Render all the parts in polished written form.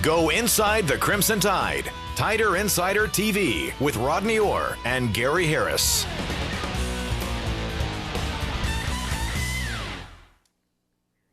Go inside the Crimson Tide. Tider Insider TV with Rodney Orr and Gary Harris.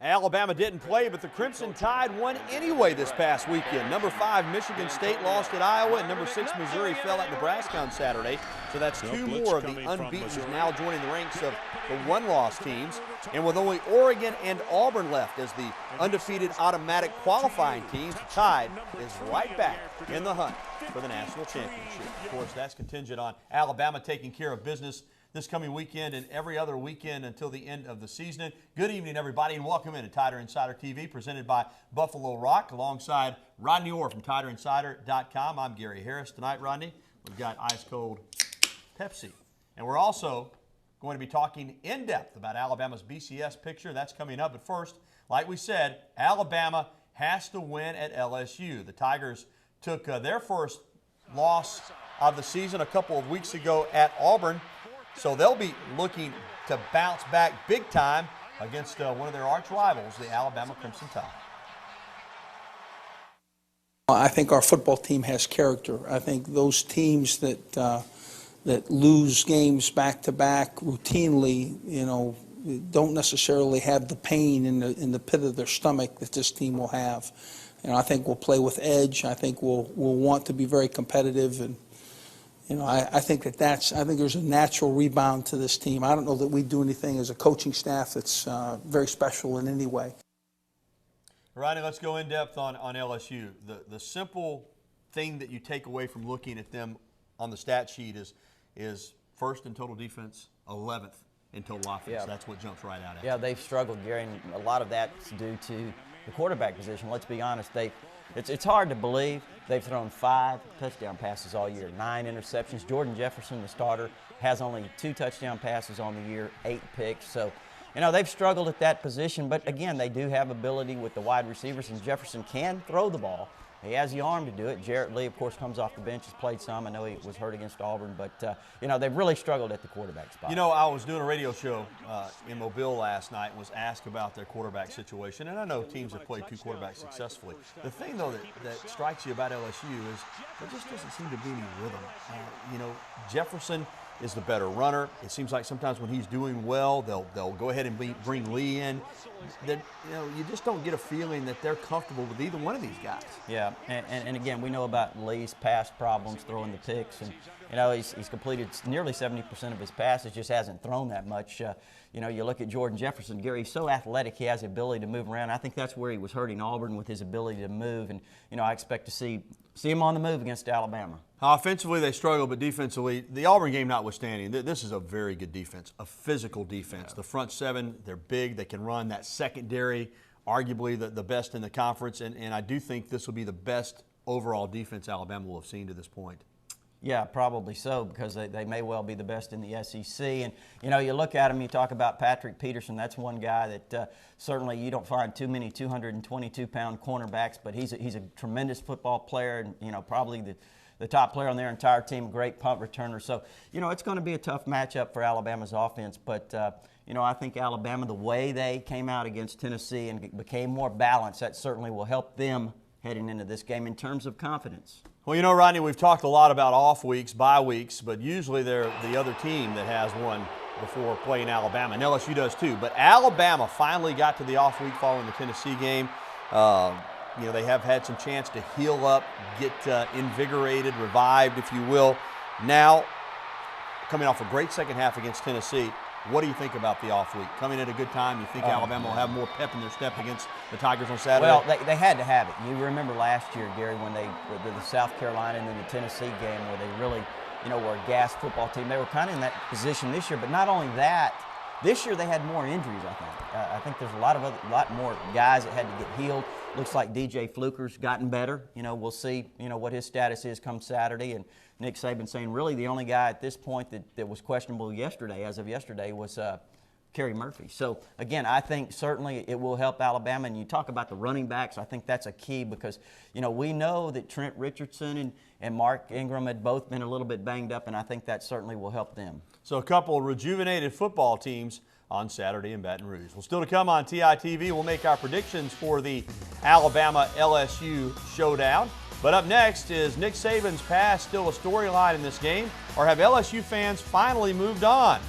Alabama didn't play, but the Crimson Tide won anyway this past weekend. Number 5, Michigan State lost at Iowa, and number 6, Missouri fell at Nebraska on Saturday. So that's 2 more of the unbeatens now joining the ranks of the one-loss teams. And with only Oregon and Auburn left as the undefeated automatic qualifying teams, the Tide is right back in the hunt for the national championship. Of course, that's contingent on Alabama taking care of business this coming weekend and every other weekend until the end of the season. Good evening, everybody, and welcome in to Tider Insider TV, presented by Buffalo Rock, alongside Rodney Orr from TiderInsider.com. I'm Gary Harris. Tonight, Rodney, we've got ice-cold Pepsi. And we're also going to be talking in depth about Alabama's BCS picture. That's coming up. But first, like we said, Alabama has to win at LSU. The Tigers took their first loss of the season a couple of weeks ago at Auburn. So they'll be looking to bounce back big time against one of their arch rivals, the Alabama Crimson Tide. I think our football team has character. I think those teams that lose games back to back routinely, don't necessarily have the pain in the pit of their stomach that this team will have. I think we'll play with edge. I think we'll want to be very competitive, and I think there's a natural rebound to this team. I don't know that we do anything as a coaching staff that's very special in any way. Rodney, let's go in depth on LSU. The simple thing that you take away from looking at them on the stat sheet is first in total defense, 11th in total offense. Yeah. That's what jumps right out at you. Yeah, they've struggled, Gary, and a lot of that's due to the quarterback position. Let's be honest, it's hard to believe they've thrown 5 touchdown passes all year, 9 interceptions. Jordan Jefferson, the starter, has only 2 touchdown passes on the year, 8 picks. So, they've struggled at that position, but again, they do have ability with the wide receivers, and Jefferson can throw the ball. He has the arm to do it. Jarrett Lee, of course, comes off the bench, has played some. I know he was hurt against Auburn, but, they've really struggled at the quarterback spot. I was doing a radio show in Mobile last night and was asked about their quarterback situation, and I know teams have played 2 quarterbacks successfully. The thing, though, that strikes you about LSU is there just doesn't seem to be any rhythm. Jefferson is the better runner. It seems like sometimes when he's doing well, they'll go ahead and bring Lee in. You just don't get a feeling that they're comfortable with either one of these guys. Yeah, and again, we know about Lee's past problems throwing the picks, and he's completed nearly 70% of his passes, just hasn't thrown that much. You look at Jordan Jefferson, Gary, he's so athletic, he has the ability to move around. I think that's where he was hurting Auburn, with his ability to move, and I expect to see him on the move against Alabama. Offensively, they struggle, but defensively, the Auburn game notwithstanding, this is a very good defense, a physical defense. Yeah. The front 7, they're big, they can run. That secondary, arguably the best in the conference, and I do think this will be the best overall defense Alabama will have seen to this point. Yeah, probably so, because they may well be the best in the SEC. And, you look at them, you talk about Patrick Peterson. That's one guy that certainly you don't find too many 222-pound cornerbacks, but he's a tremendous football player, and, probably the top player on their entire team, a great punt returner. So, it's going to be a tough matchup for Alabama's offense. But, I think Alabama, the way they came out against Tennessee and became more balanced, that certainly will help them heading into this game in terms of confidence. Well, Rodney, we've talked a lot about off weeks, bye weeks, but usually they're the other team that has one before playing Alabama, and LSU does too. But Alabama finally got to the off week following the Tennessee game. They have had some chance to heal up, get invigorated, revived, if you will. Now, coming off a great second half against Tennessee, what do you think about the off week? Coming at a good time, you think Alabama will have more pep in their step against the Tigers on Saturday? Well, they had to have it. You remember last year, Gary, when they did the South Carolina and then the Tennessee game, where they really, were a gassed football team. They were kind of in that position this year, but not only that, this year they had more injuries, I think. I think there's a lot more guys that had to get healed. Looks like DJ Fluker's gotten better. We'll see, what his status is come Saturday. And Nick Saban saying really the only guy at this point that was questionable yesterday, as of yesterday, was Kerry Murphy. So, again, I think certainly it will help Alabama. And you talk about the running backs, I think that's a key because, we know that Trent Richardson and Mark Ingram had both been a little bit banged up, and I think that certainly will help them. So a couple of rejuvenated football teams on Saturday in Baton Rouge. Well, still to come on TITV, we'll make our predictions for the Alabama-LSU showdown. But up next, is Nick Saban's past still a storyline in this game, or have LSU fans finally moved on?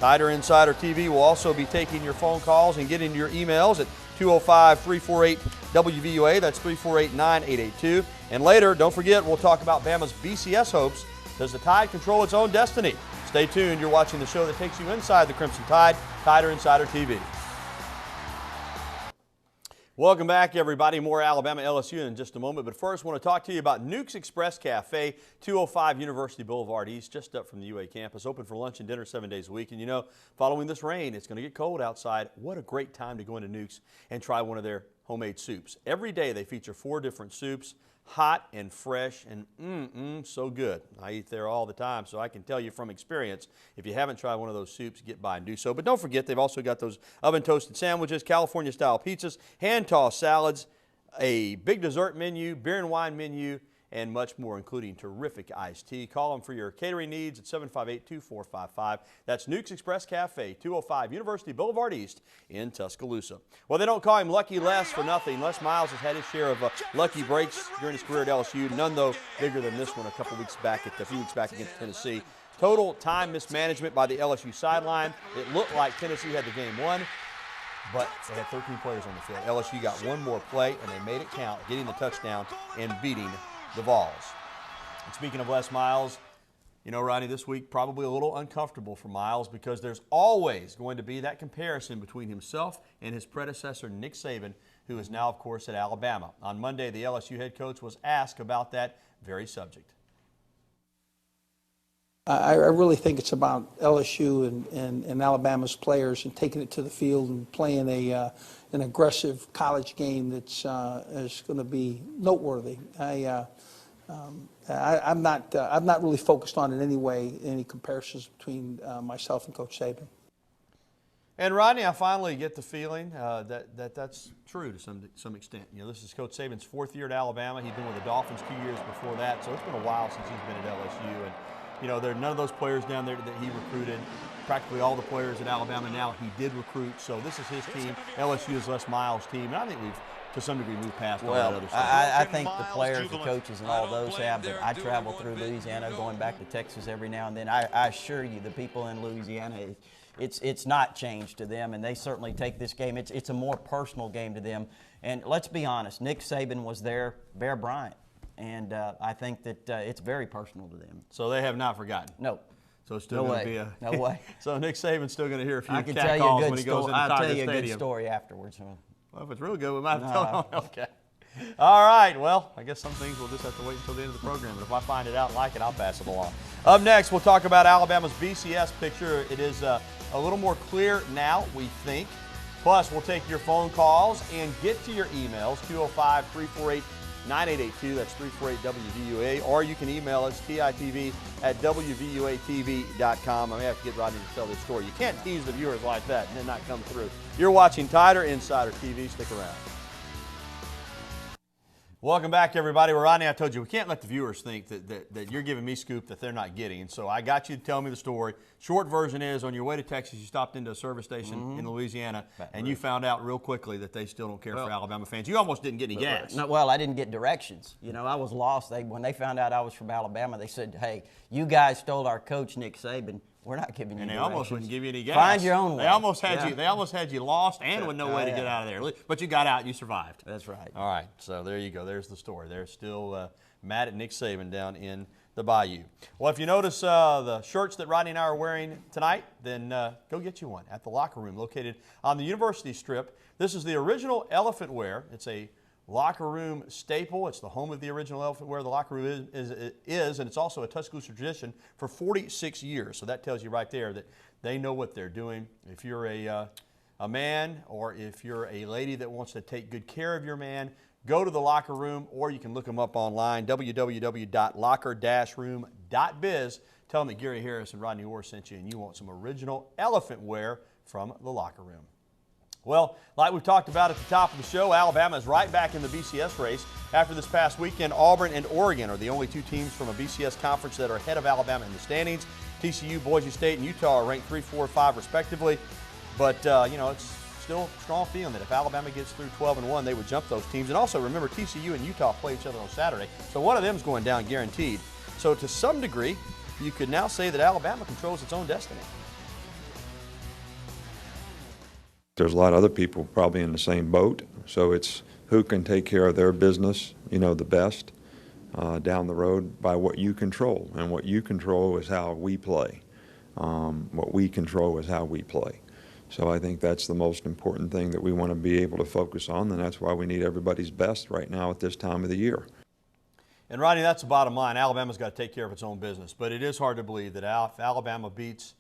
Tider Insider TV will also be taking your phone calls and getting your emails at 205-348-WVUA. That's 348-9882. And later, don't forget, we'll talk about Bama's BCS hopes. Does the Tide control its own destiny? Stay tuned. You're watching the show that takes you inside the Crimson Tide, Tider Insider TV. Welcome back, everybody. More Alabama-LSU in just a moment. But first, I want to talk to you about Nuke's Express Cafe, 205 University Boulevard East, just up from the UA campus. Open for lunch and dinner 7 days a week. And you know, following this rain, it's going to get cold outside. What a great time to go into Nuke's and try one of their homemade soups. Every day they feature 4 different soups, hot and fresh and so good. I eat there all the time, so I can tell you from experience, if you haven't tried one of those soups, get by and do so. But don't forget, they've also got those oven-toasted sandwiches, California-style pizzas, hand-tossed salads, a big dessert menu, beer and wine menu, and much more, including terrific iced tea. Call them for your catering needs at 758-2455. That's Nuke's Express Cafe, 205 University Boulevard East in Tuscaloosa. Well, they don't call him Lucky Les for nothing. Les Miles has had his share of lucky breaks during his career at LSU. None, though, bigger than this one a few weeks back against Tennessee. Total time mismanagement by the LSU sideline. It looked like Tennessee had the game won, but they had 13 players on the field. LSU got one more play, and they made it count, getting the touchdown and beating the Vols. And speaking of Les Miles, you know, Rodney, this week probably a little uncomfortable for Miles because there's always going to be that comparison between himself and his predecessor, Nick Saban, who is now, of course, at Alabama. On Monday, the LSU head coach was asked about that very subject. I really think it's about LSU and Alabama's players and taking it to the field and playing an aggressive college game that's is going to be noteworthy. I'm not really focused on in any way any comparisons between myself and Coach Saban. And Rodney, I finally get the feeling that's true to some extent. You know, this is Coach Saban's 4th year at Alabama. He'd been with the Dolphins 2 years before that, so it's been a while since he's been at LSU. And you know, there are none of those players down there that he recruited. Practically all the players at Alabama now he did recruit. So this is his team. LSU is Les Miles' team, and I think we've to some degree moved past all that other stuff. I think the players, the coaches, and all those have. But I travel through Louisiana, going back to Texas every now and then. I assure you, the people in Louisiana, it's not changed to them, and they certainly take this game. It's a more personal game to them. And let's be honest, Nick Saban was there, Bear Bryant. And I think that it's very personal to them. So they have not forgotten? No. So it's still going to be a... No way. So Nick Saban's still going to hear a few I can cat tell you calls a when he goes into Tiger Stadium. I'll tell you a good story afterwards. Well, if it's real good, we might have to tell them. Okay. All right. Well, I guess some things we'll just have to wait until the end of the program. But if I find it out and like it, I'll pass it along. Up next, we'll talk about Alabama's BCS picture. It is a little more clear now, we think. Plus, we'll take your phone calls and get to your emails, 205-348-9882. That's 348-WVUA. Or you can email us, TITV@WVUATV.com. I may have to get Rodney to tell this story. You can't tease the viewers like that and then not come through. You're watching Tider Insider TV. Stick around. Welcome back, everybody. Well, Rodney, I told you, we can't let the viewers think that you're giving me scoop that they're not getting. And so I got you to tell me the story. Short version is, on your way to Texas, you stopped into a service station in Louisiana, and you found out real quickly that they still don't care for Alabama fans. You almost didn't get any gas. No, well, I didn't get directions. You know, I was lost. When they found out I was from Alabama, they said, hey, you guys stole our coach, Nick Saban. We're not giving you directions. And they almost wouldn't give you any gas. Find your own way. They almost had you lost and with no way to get out of there. But you got out and you survived. That's right. All right. So there you go. There's the story. They're still mad at Nick Saban down in the Bayou. Well, if you notice the shirts that Rodney and I are wearing tonight, then go get you one at the Locker Room located on the University Strip. This is the original elephant wear. It's a Locker Room staple. It's the home of the original elephant wear. The Locker Room is, and it's also a Tuscaloosa tradition for 46 years. So that tells you right there that they know what they're doing. If you're a man, or if you're a lady that wants to take good care of your man, go to the Locker Room, or you can look them up online, www.locker-room.biz. Tell them that Gary Harris and Rodney Orr sent you, and you want some original elephant wear from the Locker Room. Well, like we've talked about at the top of the show, Alabama is right back in the BCS race. After this past weekend, Auburn and Oregon are the only two teams from a BCS conference that are ahead of Alabama in the standings. TCU, Boise State, and Utah are ranked 3, 4, 5 respectively. But, you know, it's still strong feeling that if Alabama gets through 12-1, they would jump those teams. And also remember, TCU and Utah play each other on Saturday, so one of them is going down guaranteed. So to some degree, you could now say that Alabama controls its own destiny. There's a lot of other people probably in the same boat, so it's who can take care of their business, the best down the road by what you control. And what you control is how we play. What we control is how we play. So I think that's the most important thing that we want to be able to focus on, and that's why we need everybody's best right now at this time of the year. And Rodney, that's the bottom line. Alabama's got to take care of its own business. But it is hard to believe that if Alabama beats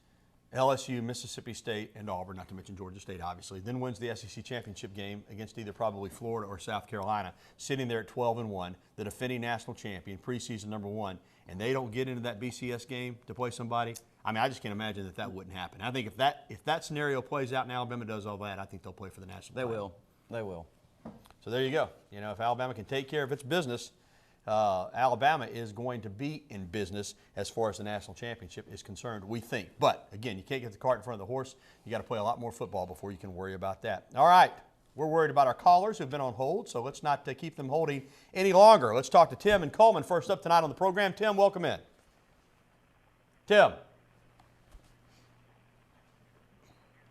LSU, Mississippi State, and Auburn, not to mention Georgia State, obviously, then wins the SEC championship game against either probably Florida or South Carolina, sitting there at 12-1, the defending national champion, preseason #1, and they don't get into that BCS game to play somebody. I mean, I just can't imagine that wouldn't happen. I think if that scenario plays out and Alabama does all that, I think they'll play for the national title. They will. So there you go. If Alabama can take care of its business, Alabama is going to be in business as far as the national championship is concerned, we think. But, again, you can't get the cart in front of the horse. You got to play a lot more football before you can worry about that. All right. We're worried about our callers who've been on hold, so let's not keep them holding any longer. Let's talk to Tim and Coleman first up tonight on the program. Tim, welcome in. Tim.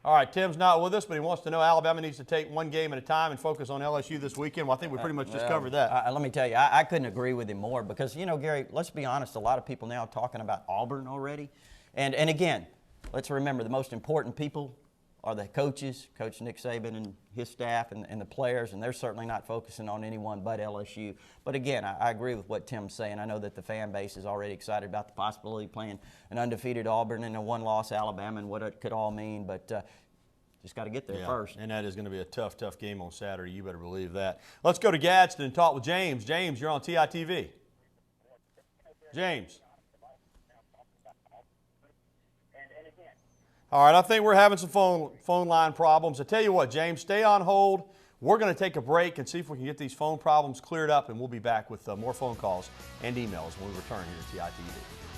All right, Tim's not with us, but he wants to know Alabama needs to take one game at a time and focus on LSU this weekend. Well, I think we pretty much just covered that. Let me tell you, I couldn't agree with him more because, Gary, let's be honest, a lot of people now are talking about Auburn already. And again, let's remember the most important people are the coaches, Coach Nick Saban and his staff and the players, and they're certainly not focusing on anyone but LSU. But again, I agree with what Tim's saying. I know that the fan base is already excited about the possibility of playing an undefeated Auburn and a one-loss Alabama and what it could all mean, but just got to get there first. And that is going to be a tough game on Saturday. You better believe that. Let's go to Gadsden and talk with James. James, you're on TITV. James. All right, I think we're having some phone line problems. I tell you what, James, stay on hold. We're going to take a break and see if we can get these phone problems cleared up, and we'll be back with more phone calls and emails when we return here to TITV.